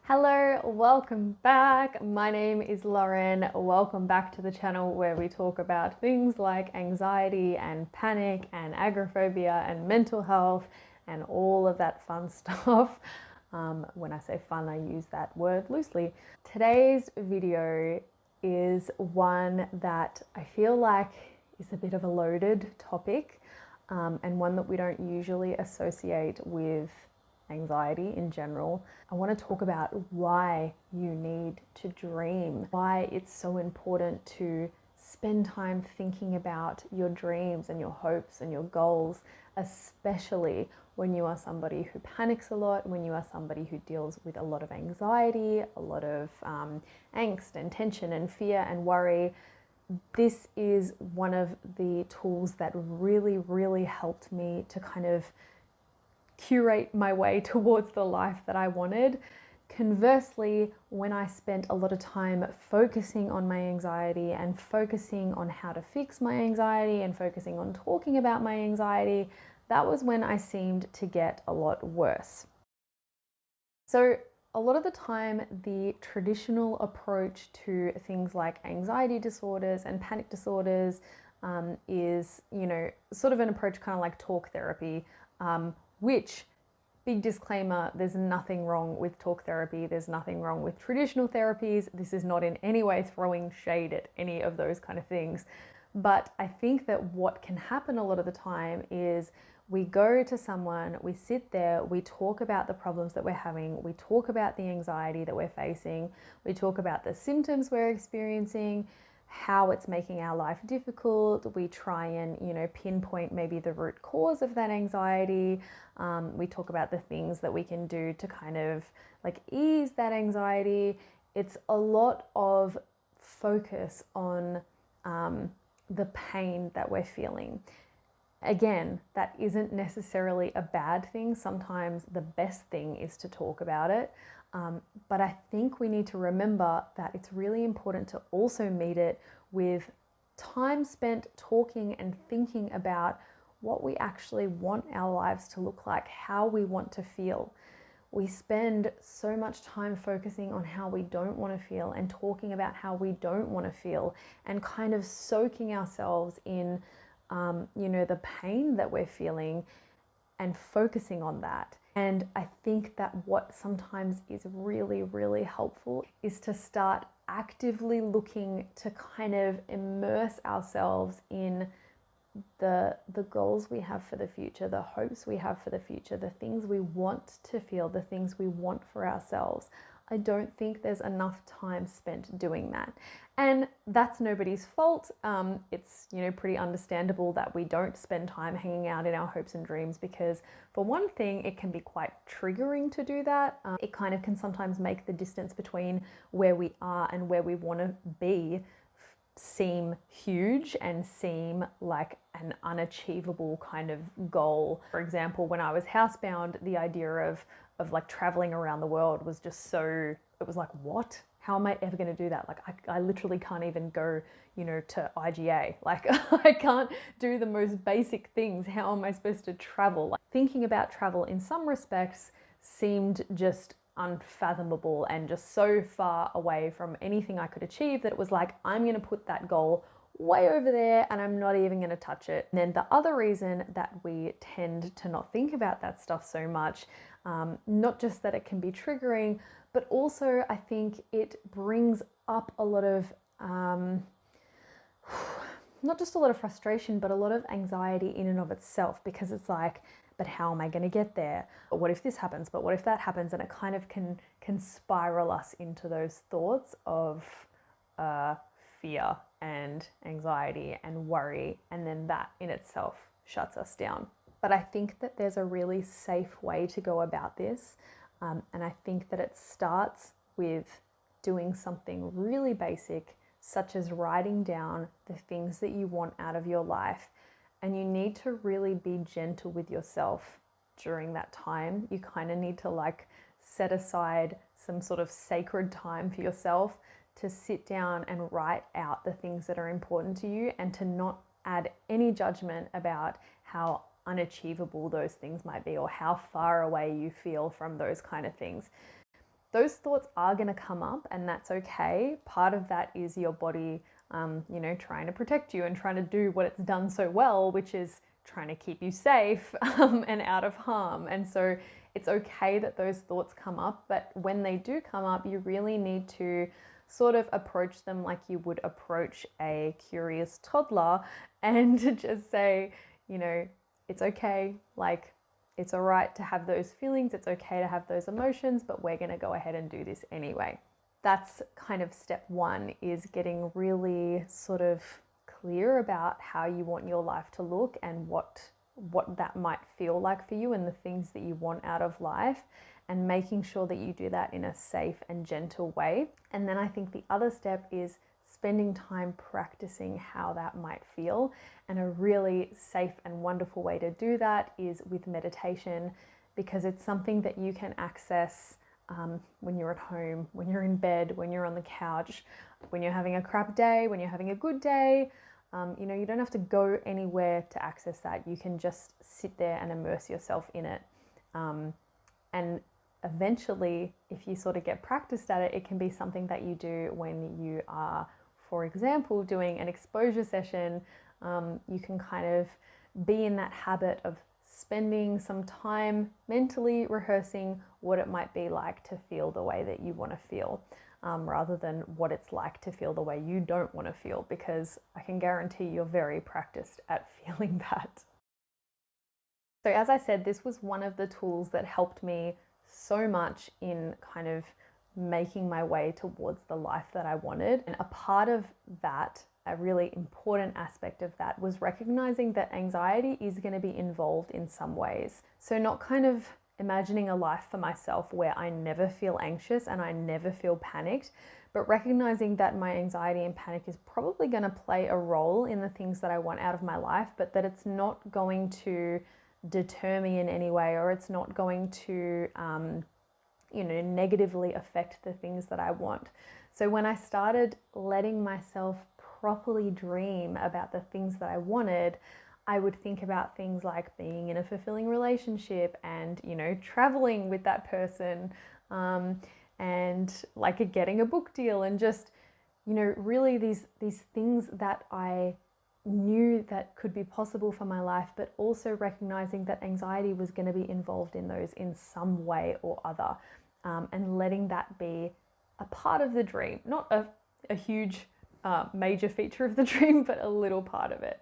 Hello, welcome back. My name is Lauren. Welcome back to the channel where we talk about things like anxiety and panic and agoraphobia and mental health and all of that fun stuff. When I say fun, I use that word loosely. Today's video is one that I feel like is a bit of a loaded topic, and one that we don't usually associate with anxiety in general. I want to talk about why you need to dream, why it's so important to spend time thinking about your dreams and your hopes and your goals, especially when you are somebody who panics a lot, when you are somebody who deals with a lot of anxiety, a lot of angst and tension and fear and worry. This is one of the tools that really helped me to kind of curate my way towards the life that I wanted. Conversely, when I spent a lot of time focusing on my anxiety and focusing on how to fix my anxiety and focusing on talking about my anxiety, that was when I seemed to get a lot worse. So a lot of the time, the traditional approach to things like anxiety disorders and panic disorders is, sort of an approach kind of like talk therapy, which, big disclaimer, there's nothing wrong with talk therapy. There's nothing wrong with traditional therapies. This is not in any way throwing shade at any of those kind of things. But I think that what can happen a lot of the time is we go to someone, we sit there, we talk about the problems that we're having, we talk about the anxiety that we're facing, we talk about the symptoms we're experiencing, how it's making our life difficult. We try and, pinpoint maybe the root cause of that anxiety. We talk about the things that we can do to kind of like ease that anxiety. It's a lot of focus on the pain that we're feeling. Again, that isn't necessarily a bad thing. Sometimes the best thing is to talk about it. But I think we need to remember that it's really important to also meet it with time spent talking and thinking about what we actually want our lives to look like, how we want to feel. We spend so much time focusing on how we don't want to feel and talking about how we don't want to feel and kind of soaking ourselves in, the pain that we're feeling and focusing on that. And I think that what sometimes is really helpful is to start actively looking to kind of immerse ourselves in the goals we have for the future, the hopes we have for the future, the things we want to feel, the things we want for ourselves. I don't think there's enough time spent doing that. And that's nobody's fault. It's, pretty understandable that we don't spend time hanging out in our hopes and dreams because, for one thing, it can be quite triggering to do that. It kind of can sometimes make the distance between where we are and where we want to be seem huge and seem like an unachievable kind of goal. For example, when I was housebound, the idea of like traveling around the world was just so, it was like, what? How am I ever going to do that? Like, I literally can't even go, to IGA. Like, I can't do the most basic things. How am I supposed to travel? Like, thinking about travel in some respects seemed just unfathomable and just so far away from anything I could achieve that it was like, I'm going to put that goal way over there and I'm not even going to touch it. And then the other reason that we tend to not think about that stuff so much, not just that it can be triggering, but also I think it brings up a lot of, not just a lot of frustration, but a lot of anxiety in and of itself, because it's like, but how am I going to get there? But what if this happens? But what if that happens? And it kind of can spiral us into those thoughts of fear and anxiety and worry, and then that in itself shuts us down. But I think that there's a really safe way to go about this, and I think that it starts with doing something really basic, such as writing down the things that you want out of your life. And you need to really be gentle with yourself during that time. You kind of need to like set aside some sort of sacred time for yourself to sit down and write out the things that are important to you, and to not add any judgment about how unachievable those things might be or how far away you feel from those kind of things. those thoughts are going to come up, and that's okay. Part of that is your body, trying to protect you and trying to do what it's done so well, which is trying to keep you safe and out of harm. And so it's okay that those thoughts come up, but when they do come up, you really need to sort of approach them like you would approach a curious toddler and just say, it's okay, like it's all right to have those feelings, it's okay to have those emotions, but we're going to go ahead and do this anyway. That's kind of step one, is getting really sort of clear about how you want your life to look and what that might feel like for you and the things that you want out of life, and making sure that you do that in a safe and gentle way. And then I think the other step is spending time practicing how that might feel. And a really safe and wonderful way to do that is with meditation, because it's something that you can access when you're at home, when you're in bed, when you're on the couch, when you're having a crap day, when you're having a good day. You don't have to go anywhere to access that. You can just sit there and immerse yourself in it. And eventually, if you sort of get practiced at it, it can be something that you do when you are, for example, doing an exposure session. You can kind of be in that habit of spending some time mentally rehearsing what it might be like to feel the way that you want to feel, rather than what it's like to feel the way you don't want to feel, because I can guarantee you're very practiced at feeling that. So as I said, this was one of the tools that helped me so much in kind of making my way towards the life that I wanted. And a part of that, a really important aspect of that, was recognizing that anxiety is going to be involved in some ways. So not kind of imagining a life for myself where I never feel anxious and I never feel panicked, but recognizing that my anxiety and panic is probably going to play a role in the things that I want out of my life, but that it's not going to deter me in any way, or it's not going to negatively affect the things that I want. So when I started letting myself properly dream about the things that I wanted, I would think about things like being in a fulfilling relationship and, traveling with that person, and like getting a book deal, and just, really these things that I knew that could be possible for my life, but also recognizing that anxiety was going to be involved in those in some way or other, and letting that be a part of the dream, not a huge major feature of the dream, but a little part of it.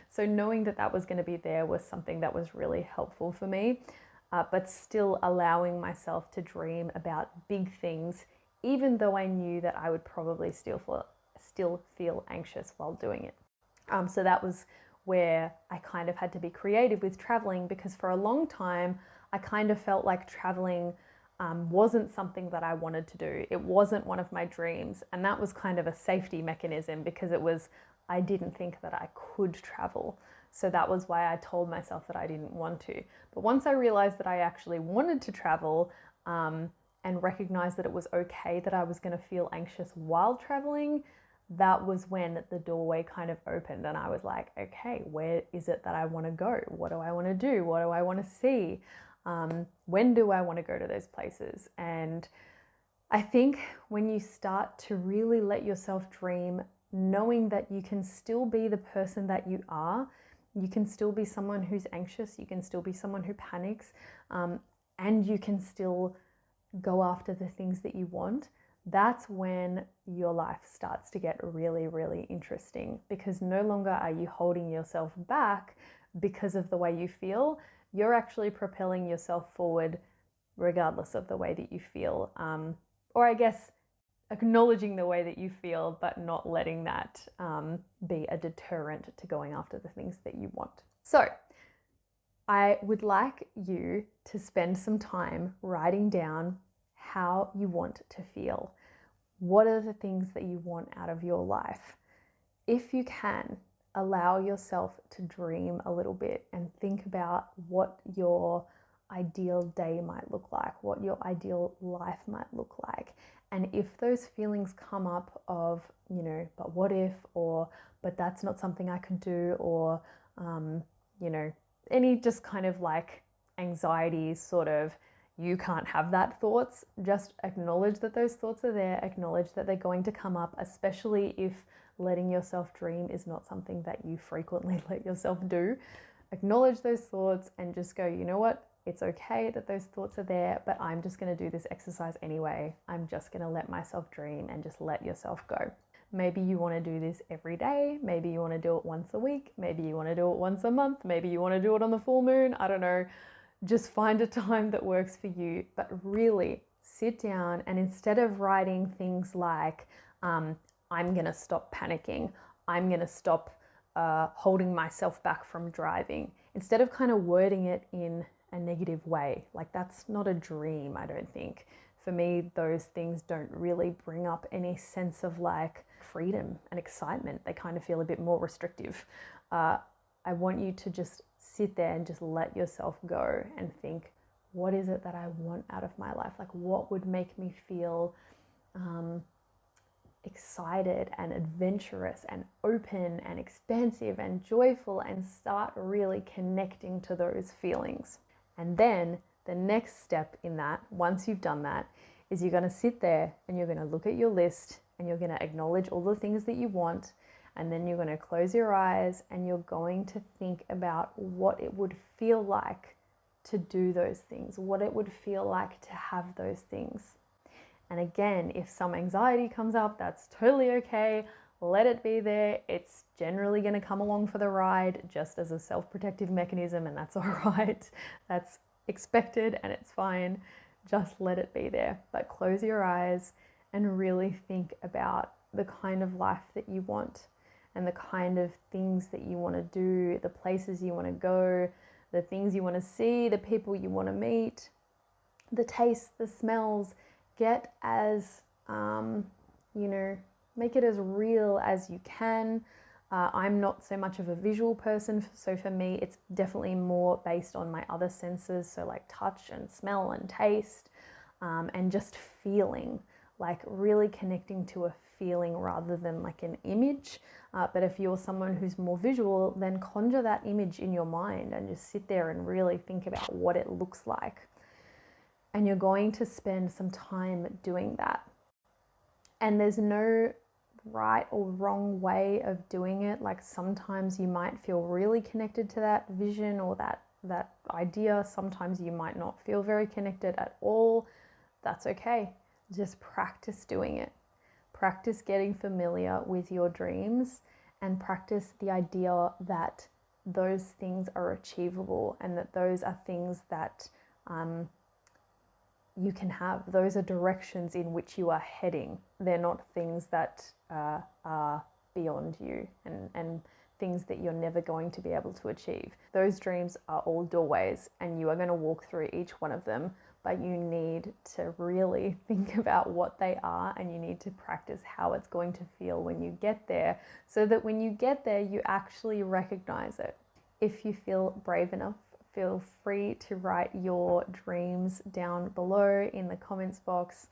So knowing that that was going to be there was something that was really helpful for me, but still allowing myself to dream about big things, even though I knew that I would probably still feel anxious while doing it. So that was where I kind of had to be creative with traveling, because for a long time I kind of felt like traveling wasn't something that I wanted to do. It wasn't one of my dreams, and that was kind of a safety mechanism, because I didn't think that I could travel. So that was why I told myself that I didn't want to. But once I realized that I actually wanted to travel, and recognized that it was okay that I was going to feel anxious while traveling, that was when the doorway kind of opened, and I was like, okay, where is it that I want to go? What do I want to do? What do I want to see? When do I want to go to those places? And I think when you start to really let yourself dream, knowing that you can still be the person that you are, you can still be someone who's anxious, you can still be someone who panics, and you can still go after the things that you want, that's when your life starts to get really, really interesting, because no longer are you holding yourself back because of the way you feel. You're actually propelling yourself forward regardless of the way that you feel, or I guess acknowledging the way that you feel, but not letting that be a deterrent to going after the things that you want. So I would like you to spend some time writing down how you want to feel. What are the things that you want out of your life? If you can, allow yourself to dream a little bit and think about what your ideal day might look like, what your ideal life might look like. And if those feelings come up of, but what if, or, but that's not something I could do, or, any just kind of like anxieties sort of you can't have that thoughts. Just acknowledge that those thoughts are there, acknowledge that they're going to come up, especially if letting yourself dream is not something that you frequently let yourself do. Acknowledge those thoughts and just go, you know what? It's okay that those thoughts are there, but I'm just going to do this exercise anyway. I'm just going to let myself dream and just let yourself go. Maybe you want to do this every day. Maybe you want to do it once a week. Maybe you want to do it once a month. Maybe you want to do it on the full moon. I don't know. Just find a time that works for you, but really sit down and instead of writing things like, I'm going to stop panicking, I'm going to stop holding myself back from driving, instead of kind of wording it in a negative way, like that's not a dream, I don't think. For me, those things don't really bring up any sense of like freedom and excitement. They kind of feel a bit more restrictive. I want you to just sit there and just let yourself go and think, what is it that I want out of my life? Like, what would make me feel excited and adventurous and open and expansive and joyful, and start really connecting to those feelings. And then the next step in that, once you've done that, is you're going to sit there and you're going to look at your list and you're going to acknowledge all the things that you want. And then you're going to close your eyes and you're going to think about what it would feel like to do those things, what it would feel like to have those things. And again, if some anxiety comes up, that's totally okay. Let it be there. It's generally going to come along for the ride just as a self-protective mechanism, and that's all right. That's expected and it's fine. Just let it be there. But close your eyes and really think about the kind of life that you want and the kind of things that you want to do, the places you want to go, the things you want to see, the people you want to meet, the tastes, the smells. Get as, make it as real as you can. I'm not so much of a visual person, so for me, it's definitely more based on my other senses. So like touch and smell and taste, and just feeling, like really connecting to a feeling rather than like an image. But if you're someone who's more visual, then conjure that image in your mind and just sit there and really think about what it looks like. And you're going to spend some time doing that. And there's no right or wrong way of doing it. Like sometimes you might feel really connected to that vision or that idea. Sometimes you might not feel very connected at all. That's okay. Just practice doing it. Practice getting familiar with your dreams and practice the idea that those things are achievable and that those are things that you can have. Those are directions in which you are heading. They're not things that are beyond you and things that you're never going to be able to achieve. Those dreams are all doorways and you are going to walk through each one of them, but you need to really think about what they are and you need to practice how it's going to feel when you get there, so that when you get there, you actually recognize it. If you feel brave enough, feel free to write your dreams down below in the comments box.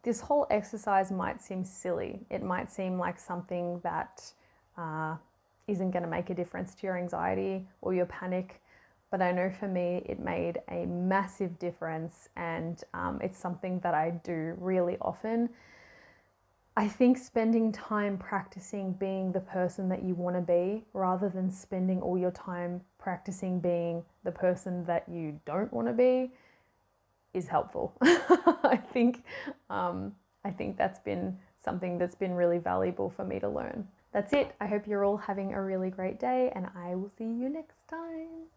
This whole exercise might seem silly. It might seem like something that isn't going to make a difference to your anxiety or your panic, but I know for me it made a massive difference, and it's something that I do really often. I think spending time practicing being the person that you want to be rather than spending all your time practicing being the person that you don't want to be is helpful. I think that's been something that's been really valuable for me to learn. That's it. I hope you're all having a really great day, and I will see you next time.